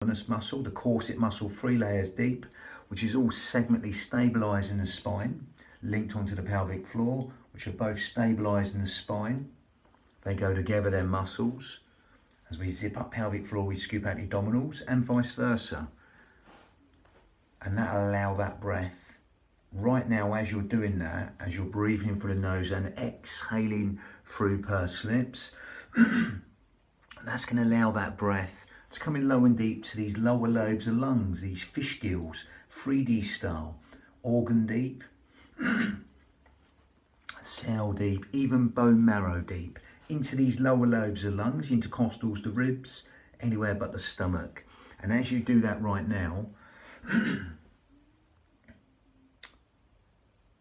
muscle, the corset muscle, 3 layers deep, which is all segmentally stabilising the spine, linked onto the pelvic floor, which are both stabilising the spine. They go together, they're muscles. As we zip up pelvic floor, we scoop out the abdominals, and vice versa. And that'll allow that breath. Right now, as you're doing that, as you're breathing through the nose and exhaling through pursed lips, that's going to allow that breath to come in low and deep to these lower lobes of lungs, these fish gills, 3D style, organ deep, cell deep, even bone marrow deep, into these lower lobes of lungs, intercostals, the ribs, anywhere but the stomach. And as you do that right now,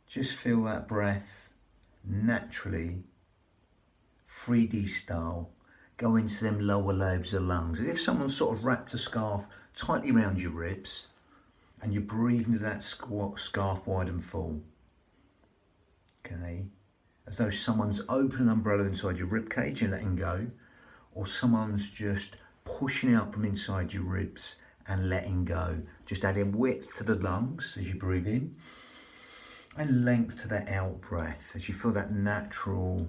just feel that breath naturally, 3D style, go into them lower lobes of lungs. As if someone sort of wrapped a scarf tightly around your ribs and you breathe into that scarf wide and full. Okay, as though someone's opened an umbrella inside your rib cage and letting go, or someone's just pushing out from inside your ribs and letting go. Just adding width to the lungs as you breathe in and length to the out breath as you feel that natural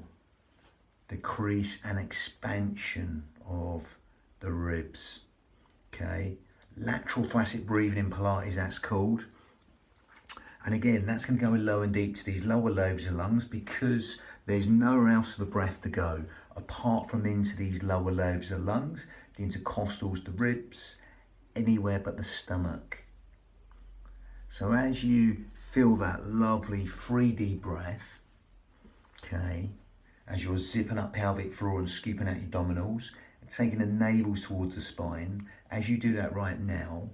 decrease and expansion of the ribs. Okay, lateral thoracic breathing in Pilates, that's called. And again, that's going to go in low and deep to these lower lobes of lungs, because there's nowhere else for the breath to go apart from into these lower lobes of lungs, the intercostals, the ribs, anywhere but the stomach. So as you feel that lovely 3D breath, okay, as you're zipping up pelvic floor and scooping out your abdominals and taking the navel towards the spine, as you do that right now,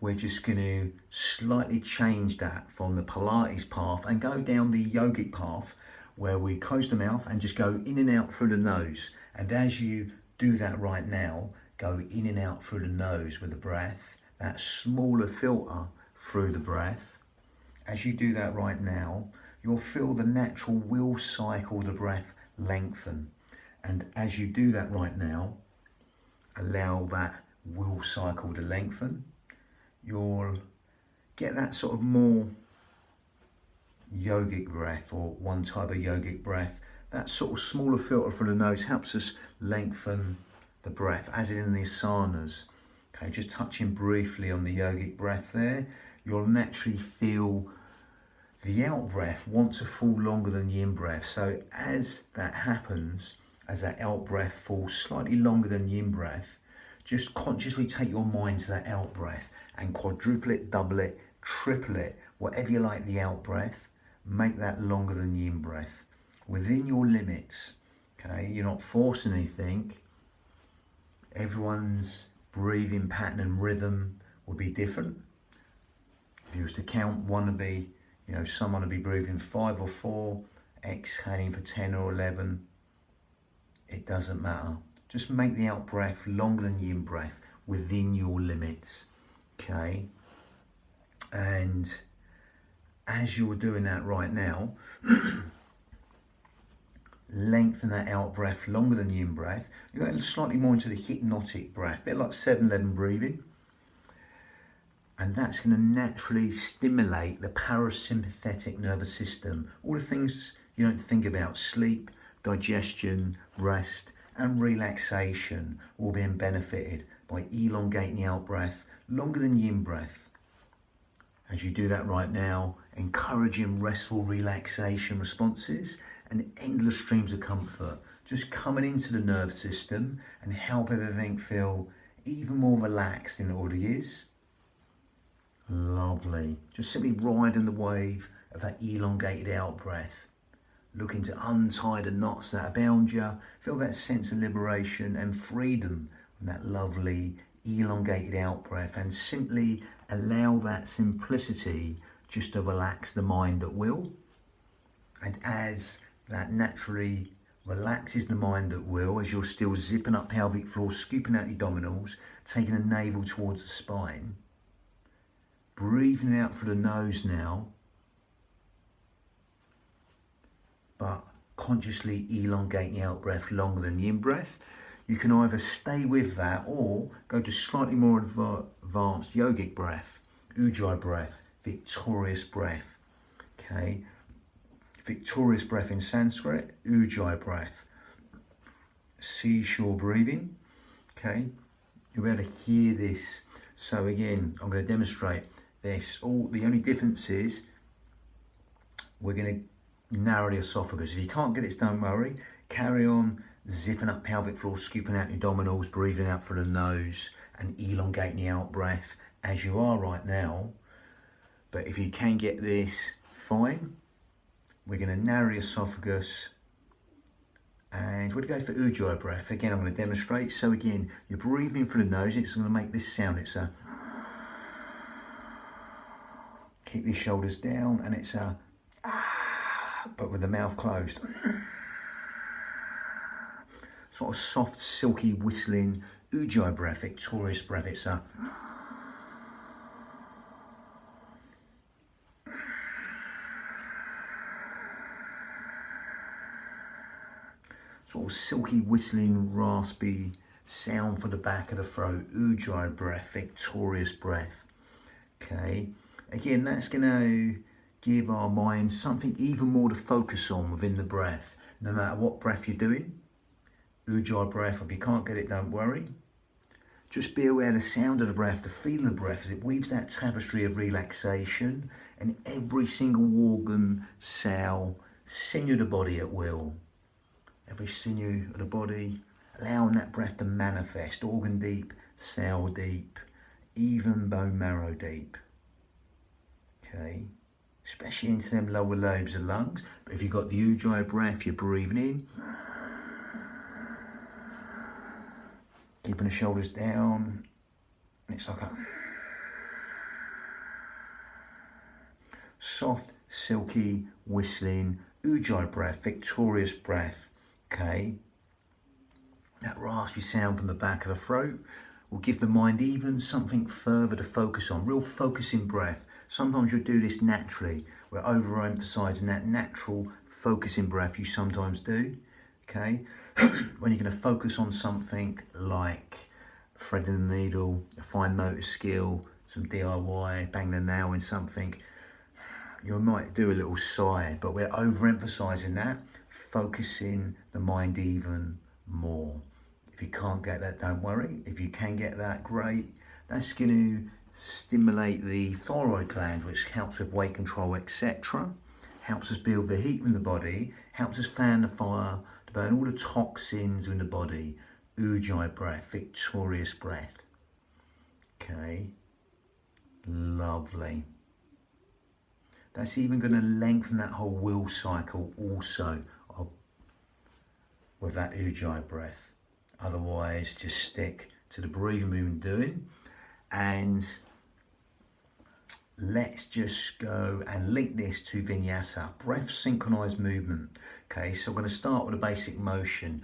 we're just going to slightly change that from the Pilates path and go down the yogic path, where we close the mouth and just go in and out through the nose. And as you do that right now, go in and out through the nose with the breath, that smaller filter through the breath. As you do that right now, you'll feel the natural will cycle of the breath lengthen. And as you do that right now, allow that will cycle to lengthen. You'll get that sort of more yogic breath, or one type of yogic breath. That sort of smaller filter from the nose helps us lengthen the breath, as in the asanas. Okay, just touching briefly on the yogic breath there, you'll naturally feel the out breath want to fall longer than the in breath. So as that happens, as that out breath falls slightly longer than the in breath, just consciously take your mind to that out breath and quadruple it, double it, triple it, whatever you like the out breath, make that longer than the in breath, within your limits. Okay, you're not forcing anything. Everyone's breathing pattern and rhythm will be different. If you was to count, one would be, someone will be breathing 5 or 4, exhaling for 10 or 11. It doesn't matter. Just make the out breath longer than the in breath, within your limits. Okay. And as you're doing that right now, lengthen that out breath longer than the in breath. You're going slightly more into the hypnotic breath, a bit like 7-11 breathing. And that's going to naturally stimulate the parasympathetic nervous system. All the things you don't think about: sleep, digestion, rest, and relaxation, all being benefited by elongating the out breath longer than the in breath. As you do that right now, encouraging restful relaxation responses and endless streams of comfort, just coming into the nerve system and help everything feel even more relaxed than it already is. Lovely. Just simply riding the wave of that elongated out breath. Looking to untie the knots that are bound you. Feel that sense of liberation and freedom from that lovely elongated out breath, and simply allow that simplicity just to relax the mind at will. And as that naturally relaxes the mind at will, as you're still zipping up pelvic floor, scooping out your abdominals, taking the navel towards the spine, breathing out through the nose now, but consciously elongating the out breath longer than the in breath, you can either stay with that or go to slightly more advanced yogic breath, ujjayi breath, victorious breath. Okay, victorious breath in Sanskrit, ujjayi breath, seashore breathing. Okay, you'll be able to hear this. So again, I'm going to demonstrate this. The only difference is we're going to narrow the esophagus. If you can't get it, don't worry. Carry on zipping up pelvic floor, scooping out your abdominals, breathing out through the nose and elongating the out breath as you are right now. But if you can get this, fine. We're going to narrow the esophagus and we're going to go for ujjayi breath. Again, I'm going to demonstrate. So again, you're breathing through the nose. It's going to make this sound. It's a... Keep your shoulders down and it's a... but with the mouth closed. Sort of soft, silky, whistling ujjayi breath, victorious breath. It's a... sort of silky, whistling, raspy sound for the back of the throat. Ujjayi breath, victorious breath. Okay, again, that's going to give our mind something even more to focus on within the breath, no matter what breath you're doing. Ujjayi breath, if you can't get it, don't worry. Just be aware of the sound of the breath, the feeling of the breath as it weaves that tapestry of relaxation and every single organ, cell, sinew of the body at will. Every sinew of the body, allowing that breath to manifest, organ deep, cell deep, even bone marrow deep. Okay, especially into them lower lobes of lungs. But if you've got the ujjayi breath, you're breathing in, keeping the shoulders down, and it's like a soft, silky, whistling ujjayi breath, victorious breath. Okay, that raspy sound from the back of the throat will give the mind even something further to focus on, real focusing breath. Sometimes you'll do this naturally. We're overemphasizing that natural focusing breath you sometimes do. Okay, when you're going to focus on something like threading the needle, a fine motor skill, some DIY, bang the nail in something, you might do a little sigh, but we're overemphasizing that, focusing the mind even more. If you can't get that, don't worry. If you can get that, great. That's going to stimulate the thyroid gland, which helps with weight control, etc. Helps us build the heat in the body, helps us fan the fire, to burn all the toxins in the body. Ujjayi breath, victorious breath. Okay, lovely. That's even going to lengthen that whole will cycle also with that ujjayi breath. Otherwise, just stick to the breathing we've been doing. And let's just go and link this to vinyasa, breath synchronized movement. Okay, so we're going to start with a basic motion.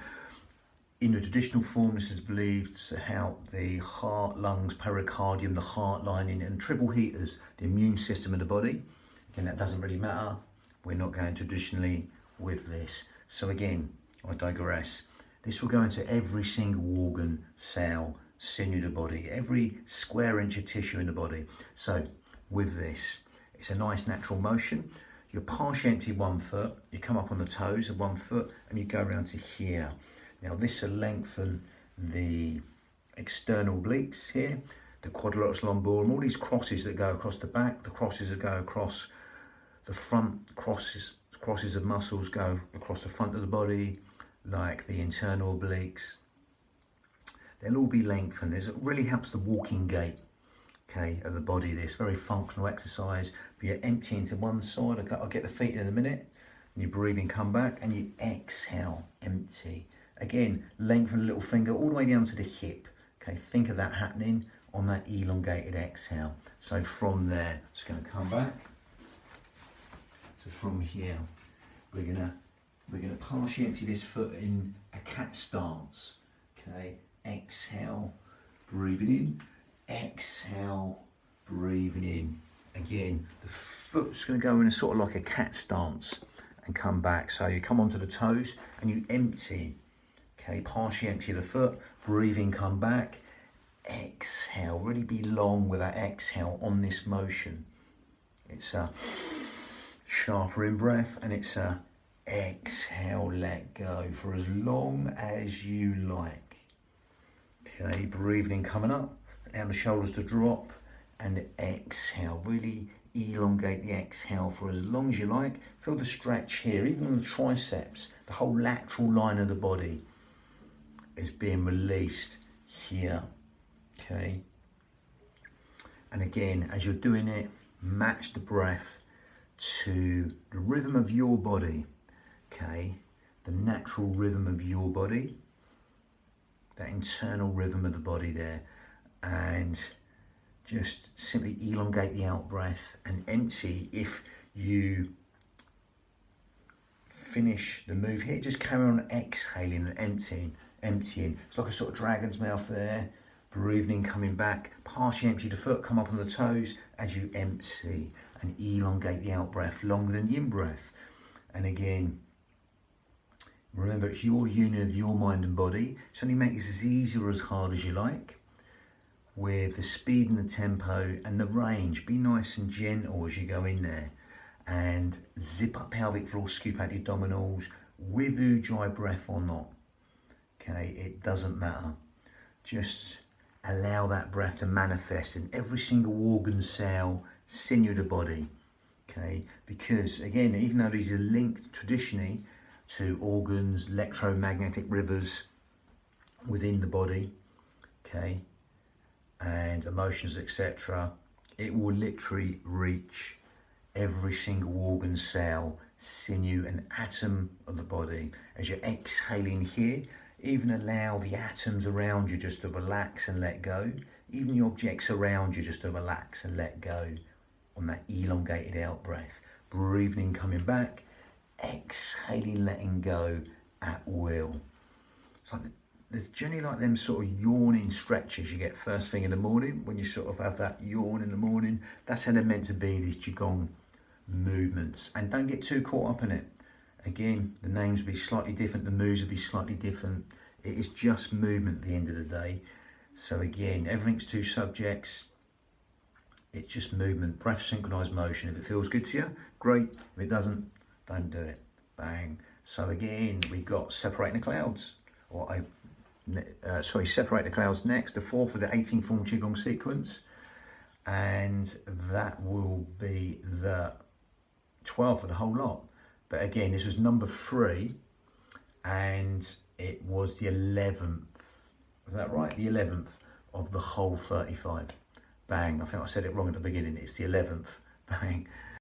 In the traditional form, this is believed to help the heart, lungs, pericardium, the heart lining, and triple heaters, the immune system of the body. Again, that doesn't really matter. We're not going traditionally with this. So again, I digress. This will go into every single organ, cell, sinew of the body, every square inch of tissue in the body. So with this, it's a nice natural motion. You partially empty one foot, you come up on the toes of one foot and you go around to here. Now this will lengthen the external obliques here, the quadrilateral lumborum, all these crosses that go across the back, the crosses that go across the front, crosses of muscles go across the front of the body, like the internal obliques. They'll all be lengthened. It really helps the walking gait, okay, of the body. This very functional exercise. But you're emptying to one side. I'll get the feet in a minute. And you breathe in, come back, and you exhale, empty. Again, lengthen the little finger all the way down to the hip. Okay, think of that happening on that elongated exhale. So from there, just going to come back. So from here, we're gonna partially empty this foot in a cat stance. Okay, exhale, breathing in, exhale, breathing in. Again, the foot's going to go in a sort of like a cat stance and come back. So you come onto the toes and you empty. Okay, partially empty the foot, breathing, come back. Exhale, really be long with that exhale on this motion. It's a sharper in breath, and it's a exhale, let go for as long as you like. Okay, breathing, coming up, allow the shoulders to drop, and exhale, really elongate the exhale for as long as you like. Feel the stretch here, even the triceps, the whole lateral line of the body is being released here. Okay, and again, as you're doing it, match the breath to the rhythm of your body. Okay, the natural rhythm of your body, that internal rhythm of the body there, and just simply elongate the out breath and empty. If you finish the move here, just carry on exhaling and emptying. It's like a sort of dragon's mouth there. Breathing in, coming back, partially empty the foot, come up on the toes as you empty and elongate the out breath longer than the in breath. And again, remember, it's your union of your mind and body. So only make this as easy or as hard as you like, with the speed and the tempo and the range. Be nice and gentle as you go in there, and zip up pelvic floor, scoop out your abdominals with ujjayi breath or not. Okay, it doesn't matter. Just allow that breath to manifest in every single organ, cell, sinew of the body. Okay, because again, even though these are linked traditionally to organs, electromagnetic rivers within the body, okay, and emotions, etc., it will literally reach every single organ, cell, sinew and atom of the body. As you're exhaling here, even allow the atoms around you just to relax and let go. Even the objects around you just to relax and let go on that elongated out breath. Breathing in, coming back, exhaling, letting go at will. It's like there's generally like them sort of yawning stretches you get first thing in the morning when you sort of have that yawn in the morning. That's how they're meant to be, these qigong movements. And don't get too caught up in it. Again, the names will be slightly different, the moves will be slightly different. It is just movement at the end of the day. So again, everything's two subjects. It's just movement, breath, synchronized motion. If it feels good to you, great. If it doesn't, don't do it. Bang. So again, we've got separating the clouds, separate the clouds next, the 4th of the 18 form qigong sequence, and that will be the 12th of the whole lot. But again, this was number 3, and it was the 11th. Was that right? The 11th of the whole 35. Bang. I think I said it wrong at the beginning. It's the 11th. Bang.